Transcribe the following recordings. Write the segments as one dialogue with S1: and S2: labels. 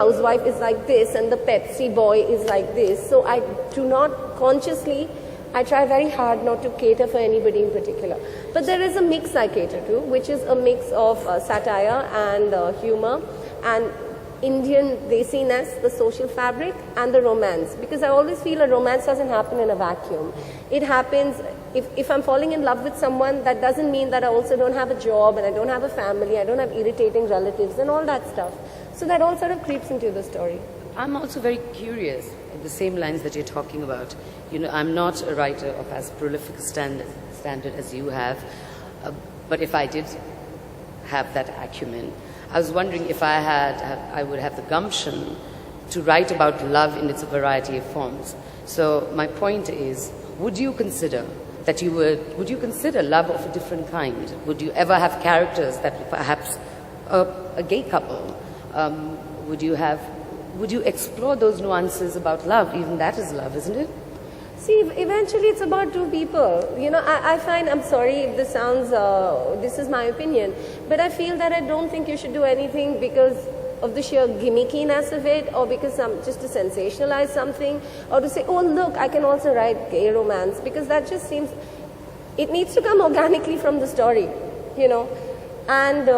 S1: housewife is like this and the Pepsi boy is like this. So I do not consciously, I try very hard not to cater for anybody in particular. But there is a mix I cater to, which is a mix of satire and humor and Indian desiness, the social fabric, and the romance. Because I always feel a romance doesn't happen in a vacuum. It happens, if I'm falling in love with someone, that doesn't mean that I also don't have a job and I don't have a family, I don't have irritating relatives and all that stuff. So that all sort of creeps into the story.
S2: I'm also very curious, in the same lines that you're talking about. You know, I'm not a writer of as prolific standard as you have, but if I did have that acumen, I was wondering if I would have the gumption to write about love in its variety of forms. So my point is, would you consider love of a different kind? Would you ever have characters that perhaps a gay couple? Would you explore those nuances about love? Even that is love, isn't it?
S1: See, eventually it's about two people. You know, I find, I'm sorry if this sounds, this is my opinion, but I feel that I don't think you should do anything because of the sheer gimmickiness of it, or because just to sensationalize something, or to say, oh look, I can also write gay romance, because that just seems, it needs to come organically from the story, you know. And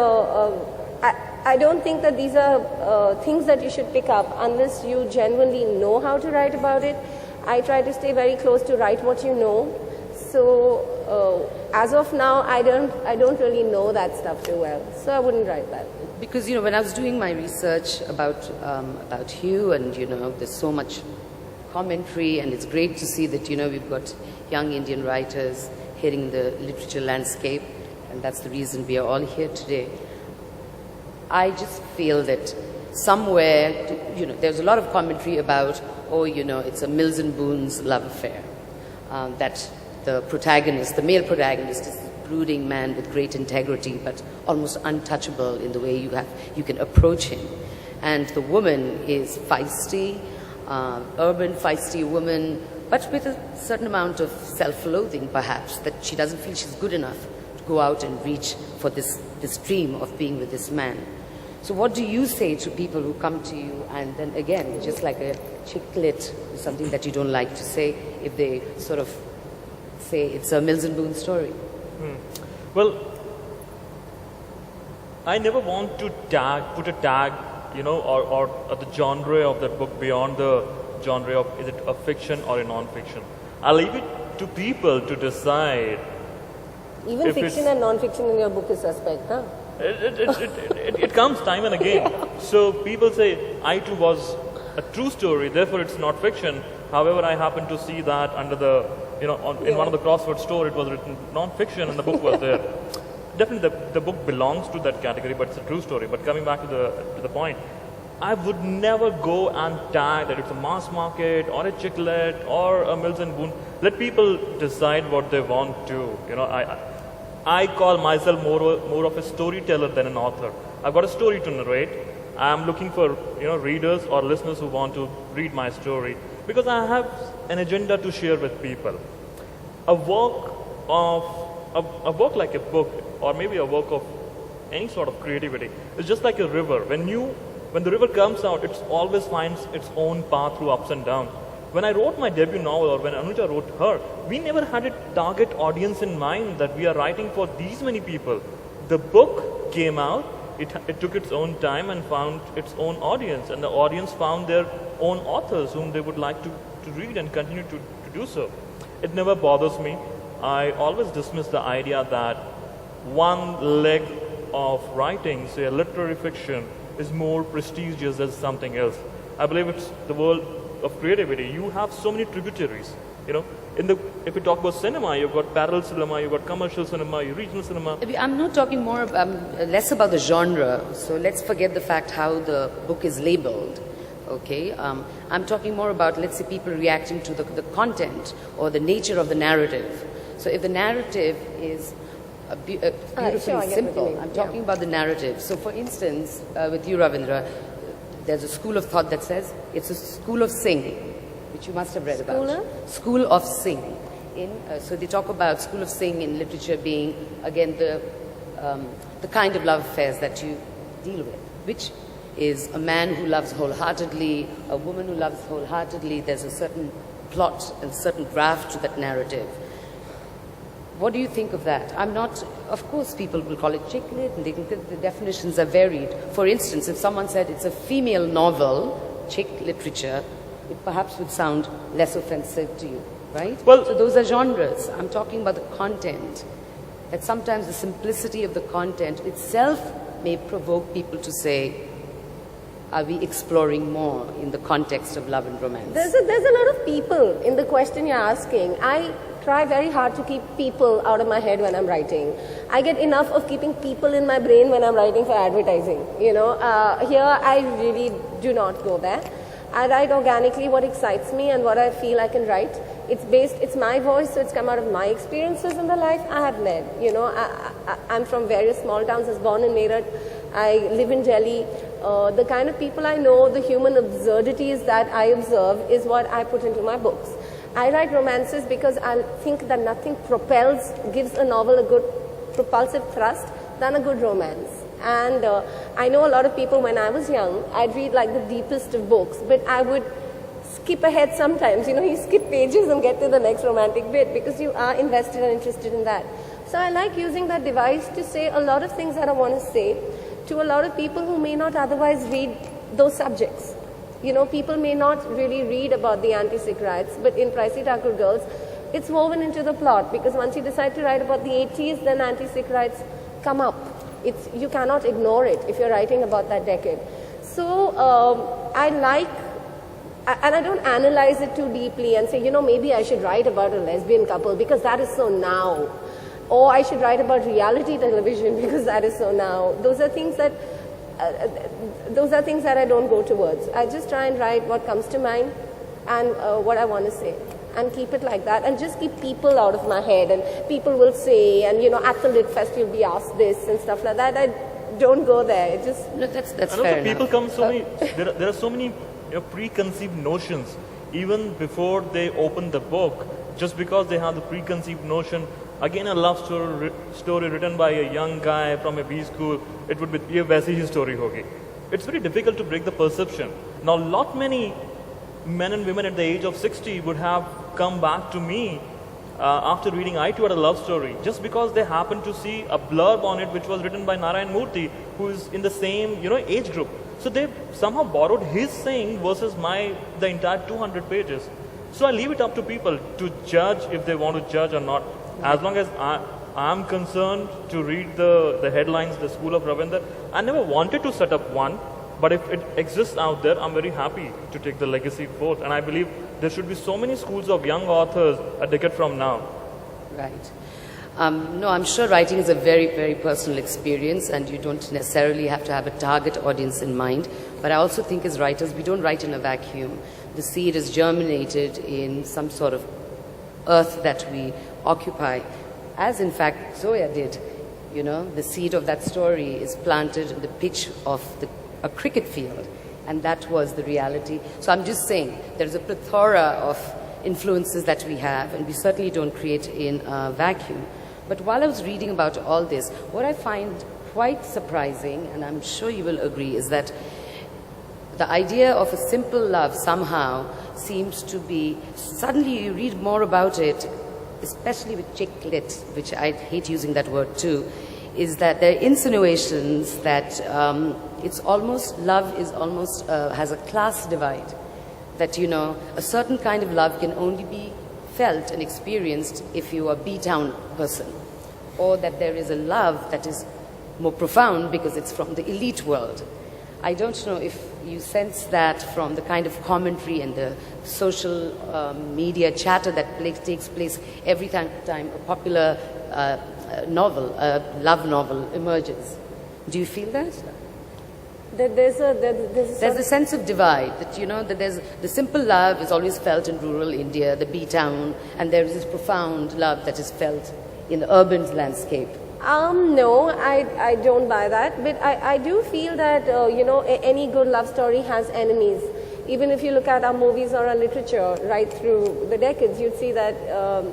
S1: I don't think that these are things that you should pick up unless you genuinely know how to write about it. I try to stay very close to write what you know. So as of now, I don't really know that stuff too well. So I wouldn't write that.
S2: Because, you know, when I was doing my research about you, and, you know, there's so much commentary, and it's great to see that, you know, we've got young Indian writers hitting the literature landscape, and that's the reason we are all here today. I just feel that somewhere, you know, there's a lot of commentary about, oh, you know, it's a Mills and Boon's love affair. That the protagonist, the male protagonist, is a brooding man with great integrity, but almost untouchable in the way you can approach him. And the woman is feisty, urban, feisty woman, but with a certain amount of self-loathing, perhaps, that she doesn't feel she's good enough to go out and reach for this dream of being with this man. So what do you say to people who come to you and then again, just like a chick lit, something that you don't like to say, if they sort of say it's a Mills and Boon story?
S3: Well, I never want to put a tag, you know, or the genre of that book beyond the genre of is it a fiction or a non-fiction. I leave it to people to decide.
S1: Even fiction and non-fiction in your book is suspect, huh?
S3: It comes time and again. So people say, I too was a true story, therefore it's not fiction. However, I happen to see that under the, you know, in one of the crossword store, it was written non-fiction and the book was there. Definitely the book belongs to that category, but it's a true story. But coming back to the point, I would never go and tag that it's a mass market or a chicklet or a Mills and Boon. Let people decide what they want to. You know, I call myself more of a storyteller than an author. I've got a story to narrate. I'm looking for, you know, readers or listeners who want to read my story because I have an agenda to share with people. A work like a book, or maybe a work of any sort of creativity, is just like a river. When the river comes out, it always finds its own path through ups and downs. When I wrote my debut novel, or when Anuja wrote her, we never had a target audience in mind that we are writing for these many people. The book came out, it took its own time and found its own audience, and the audience found their own authors whom they would like to read and continue to do so. It never bothers me. I always dismiss the idea that one leg of writing, say a literary fiction, is more prestigious than something else. I believe it's the world of creativity. You have so many tributaries. You know, if we talk about cinema, you've got parallel cinema, you've got commercial cinema, regional cinema.
S2: I'm not talking less about the genre. So let's forget the fact how the book is labeled. Okay, I'm talking more about, let's say, people reacting to the content or the nature of the narrative. So if the narrative is beautifully simple, I'm talking about the narrative. So for instance, with you, Ravindra, there's a school of thought that says it's a school of sing, which you must have read about. School of sing. So they talk about school of sing in literature being, again, the kind of love affairs that you deal with, which is a man who loves wholeheartedly, a woman who loves wholeheartedly. There's a certain plot and certain graft to that narrative. What do you think of that? I'm not, of course people will call it chick lit, and the definitions are varied. For instance, if someone said it's a female novel, chick literature, it perhaps would sound less offensive to you, right?
S3: Well-
S2: so those are genres. I'm talking about the content. That sometimes the simplicity of the content itself may provoke people to say, are we exploring more in the context of love and romance?
S1: There's a lot of people in the question you're asking. I try very hard to keep people out of my head when I'm writing. I get enough of keeping people in my brain when I'm writing for advertising. Here I really do not go there. I write organically what excites me and what I feel I can write. It's my voice, so it's come out of my experiences in the life I have led. I'm from various small towns. I was born in Meerut. I live in Delhi. The kind of people I know, the human absurdities that I observe is what I put into my books. I write romances because I think that nothing gives a novel a good propulsive thrust than a good romance. And I know a lot of people, when I was young, I'd read like the deepest of books, but I would skip ahead sometimes. You skip pages and get to the next romantic bit because you are invested and interested in that. So I like using that device to say a lot of things that I want to say to a lot of people who may not otherwise read those subjects. People may not really read about the anti-Sikh riots, but in Pricey Thakur Girls, it's woven into the plot because once you decide to write about the 80s, then anti-Sikh riots come up. You cannot ignore it if you're writing about that decade. So and I don't analyze it too deeply and say, maybe I should write about a lesbian couple because that is so now. Or I should write about reality television because that is so now. Those are things that I don't go towards. I just try and write what comes to mind and what I want to say, and keep it like that, and just keep people out of my head. And people will say, and at the Lit Fest you'll be asked this and stuff like that. I don't go there. It just
S2: No, that's
S3: And
S2: fair
S3: also
S2: enough.
S3: people come so many, there are so many preconceived notions even before they open the book, just because they have the preconceived notion. Again, a love story written by a young guy from a B school, it would be a वैसी ही story होगी. It's very difficult to break the perception. Now, lot many men and women at the age of 60 would have come back to me after reading I Too Had a Love Story, just because they happened to see a blurb on it which was written by Narayan Murthy, who is in the same age group. So they somehow borrowed his saying versus the entire 200 pages. So I leave it up to people to judge if they want to judge or not. As long as I am concerned to read the headlines, the School of Ravindra, I never wanted to set up one, but if it exists out there, I'm very happy to take the legacy forth. And I believe there should be so many schools of young authors a decade from now.
S2: Right. No, I'm sure writing is a very, very personal experience, and you don't necessarily have to have a target audience in mind. But I also think as writers, we don't write in a vacuum. The seed is germinated in some sort of earth that we occupy, as in fact Zoya did. The seed of that story is planted in the pitch of a cricket field, and that was the reality. So I'm just saying, there's a plethora of influences that we have, and we certainly don't create in a vacuum. But while I was reading about all this, what I find quite surprising, and I'm sure you will agree, is that the idea of a simple love somehow seems to be, suddenly you read more about it, especially with chick lit, which I hate using that word too, is that there are insinuations that love is almost has a class divide. That, a certain kind of love can only be felt and experienced if you are a B-town person. Or that there is a love that is more profound because it's from the elite world. I don't know if you sense that from the kind of commentary and the social media chatter that takes place every time a popular love novel emerges. Do you feel that?
S1: there's a
S2: There's a sense of divide that, that there's the simple love is always felt in rural India, the B-town, and there is this profound love that is felt in the urban landscape.
S1: No, I don't buy that, but I do feel that, any good love story has enemies. Even if you look at our movies or our literature right through the decades, you'd see that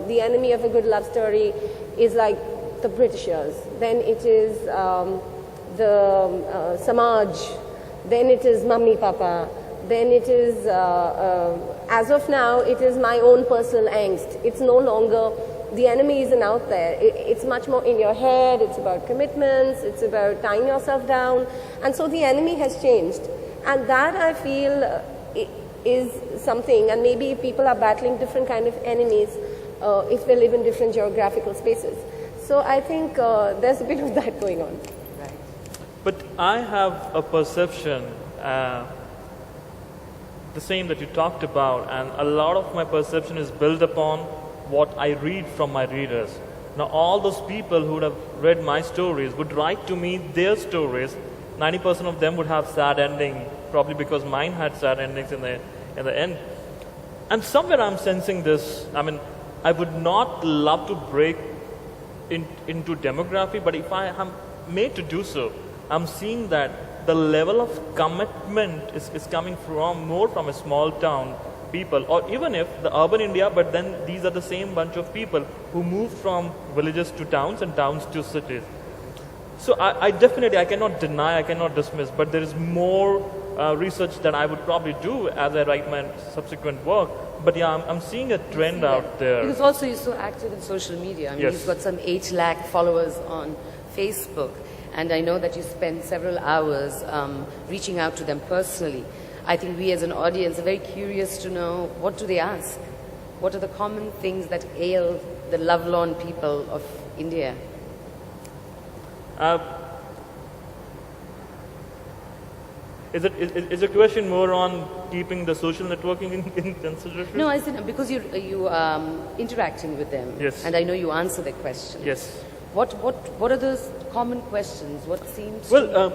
S1: the enemy of a good love story is like the Britishers. Then it is the Samaj, then it is mummy, papa, then it is, as of now, it is my own personal angst. It's no longer, the enemy isn't out there. It's much more in your head, it's about commitments, it's about tying yourself down. And so the enemy has changed. And that I feel is something, and maybe if people are battling different kind of enemies, if they live in different geographical spaces. So I think there's a bit of that going on.
S2: Right.
S3: But I have a perception, the same that you talked about, and a lot of my perception is built upon what I read from my readers. Now, all those people who would have read my stories would write to me their stories. 90% of them would have sad ending, probably because mine had sad endings in the end. And somewhere I'm sensing this. I mean, I would not love to break into demography, but if I am made to do so, I'm seeing that the level of commitment is coming from more from a small town people, or even if the urban India, but then these are the same bunch of people who moved from villages to towns and towns to cities. So I definitely, I cannot deny, I cannot dismiss, but there is more research that I would probably do as I write my subsequent work. But yeah, I'm seeing a trend out there.
S2: Because also you're so active in social media. I mean,
S3: Yes.
S2: you've got some 8 lakh followers on Facebook. And I know that you spend several hours reaching out to them personally. I think we as an audience are very curious to know, what do they ask? What are the common things that ail the lovelorn people of India?
S3: Is the question more on keeping the social networking in consideration?
S2: No, I said because you interacting with them.
S3: Yes.
S2: And I know you answer their questions.
S3: Yes.
S2: What are those common questions? What seems
S3: Well,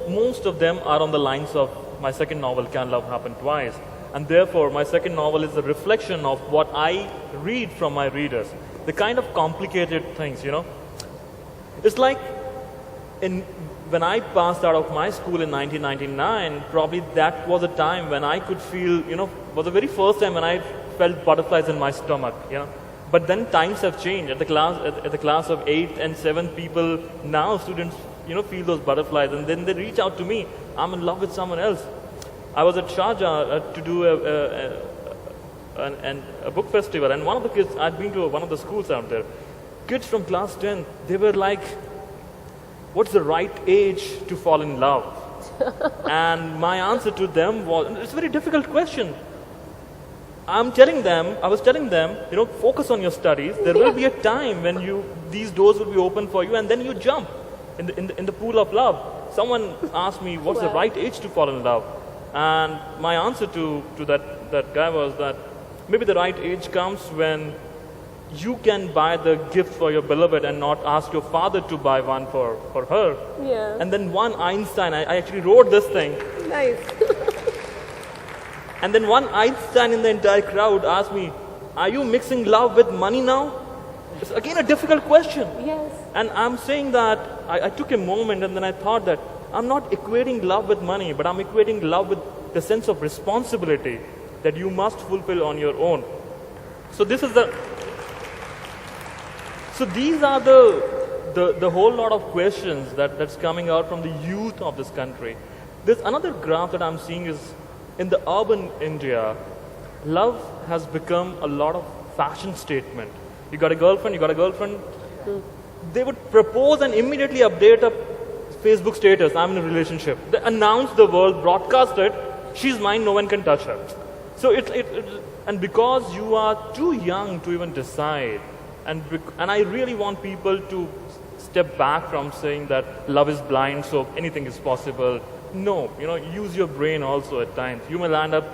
S3: most of them are on the lines of my second novel, Can Love Happen Twice? And therefore, my second novel is a reflection of what I read from my readers. The kind of complicated things, you know. It's like when I passed out of my school in 1999, probably that was a time when I could feel, you know, was the very first time when I felt butterflies in my stomach, you know. But then times have changed. At the class of 8 and 7 people now, students, you know, feel those butterflies, and then they reach out to me. I'm in love with someone else. I was at Sharjah to do a book festival, and one of the kids, I'd been to one of the schools out there. Kids from class 10, they were like, "What's the right age to fall in love?" And my answer to them was, it's a very difficult question. I was telling them, you know, focus on your studies. There will be a time when these doors will be open for you, and then you jump in the pool of love. Someone asked me, what's the right age to fall in love? And my answer to that guy was that maybe the right age comes when you can buy the gift for your beloved and not ask your father to buy one for her.
S1: Yeah.
S3: And then one Einstein, I actually wrote this thing.
S1: Nice.
S3: And then one Einstein in the entire crowd asked me, are you mixing love with money now? It's again a difficult question.
S1: Yes.
S3: And I'm saying that I took a moment and then I thought that I'm not equating love with money, but I'm equating love with the sense of responsibility that you must fulfill on your own. So these are the whole lot of questions that's coming out from the youth of this country. There's another graph that I'm seeing is in the urban India, love has become a lot of fashion statement. You got a girlfriend? They would propose and immediately update a Facebook status, I'm in a relationship. They announce the world, broadcast it, she's mine, no one can touch her. So and because you are too young to even decide, and I really want people to step back from saying that love is blind, so anything is possible. No, you know, use your brain also at times. You may land up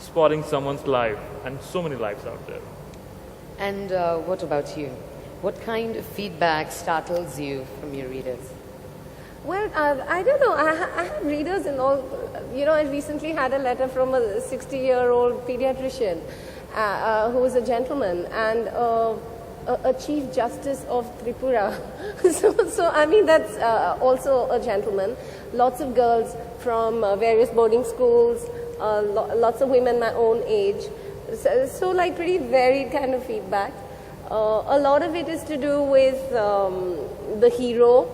S3: spotting someone's life, and so many lives out there.
S2: And what about you? What kind of feedback startles you from your readers?
S1: Well, I don't know. I have readers and all. You know, I recently had a letter from a 60-year-old pediatrician who is a gentleman and a chief justice of Tripura. so I mean, that's also a gentleman. Lots of girls from various boarding schools, lots of women my own age. So like pretty varied kind of feedback. A lot of it is to do with the hero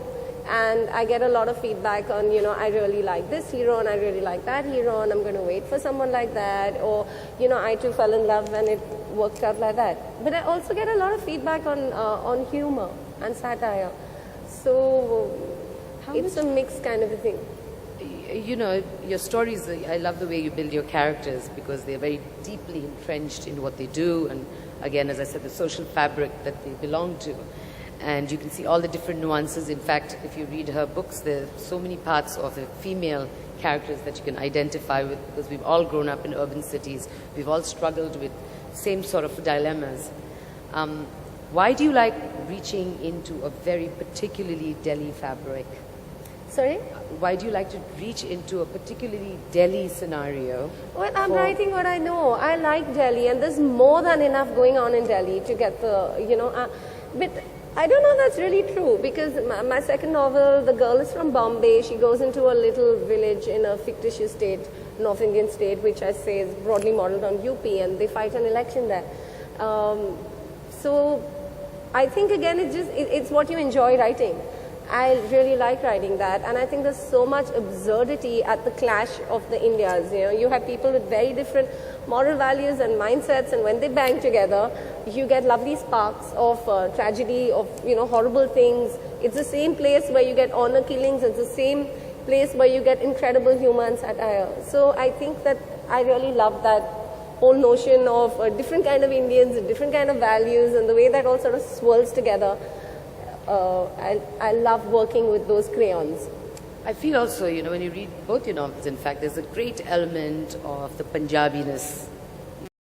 S1: and I get a lot of feedback on, you know, I really like this hero and I really like that hero and I'm going to wait for someone like that, or, you know, I too fell in love and it worked out like that. But I also get a lot of feedback on humor and satire. So it's a mixed kind of a thing.
S2: You know, your stories, I love the way you build your characters because they're very deeply entrenched in what they do, and again, as I said, the social fabric that they belong to. And you can see all the different nuances. In fact, if you read her books, there are so many parts of the female characters that you can identify with, because we've all grown up in urban cities. We've all struggled with same sort of dilemmas. Why do you like reaching into a very particularly Delhi fabric?
S1: Sorry?
S2: Why do you like to reach into a particularly Delhi scenario?
S1: Well, I'm writing what I know. I like Delhi, and there's more than enough going on in Delhi to get the, you know, but I don't know that's really true, because my second novel, the girl is from Bombay. She goes into a little village in a fictitious state, North Indian state, which I say is broadly modeled on UP, and they fight an election there. So I think again, it's what you enjoy writing. I really like writing that, and I think there's so much absurdity at the clash of the Indias. You know, you have people with very different moral values and mindsets, and when they bang together, you get lovely sparks of tragedy, of, you know, horrible things. It's the same place where you get honor killings. It's the same place where you get incredible humor and satire. So I think that I really love that whole notion of a different kind of Indians, a different kind of values, and the way that all sort of swirls together. I love working with those crayons.
S2: I feel also, you know, when you read both your novels, in fact, there's a great element of the Punjabiness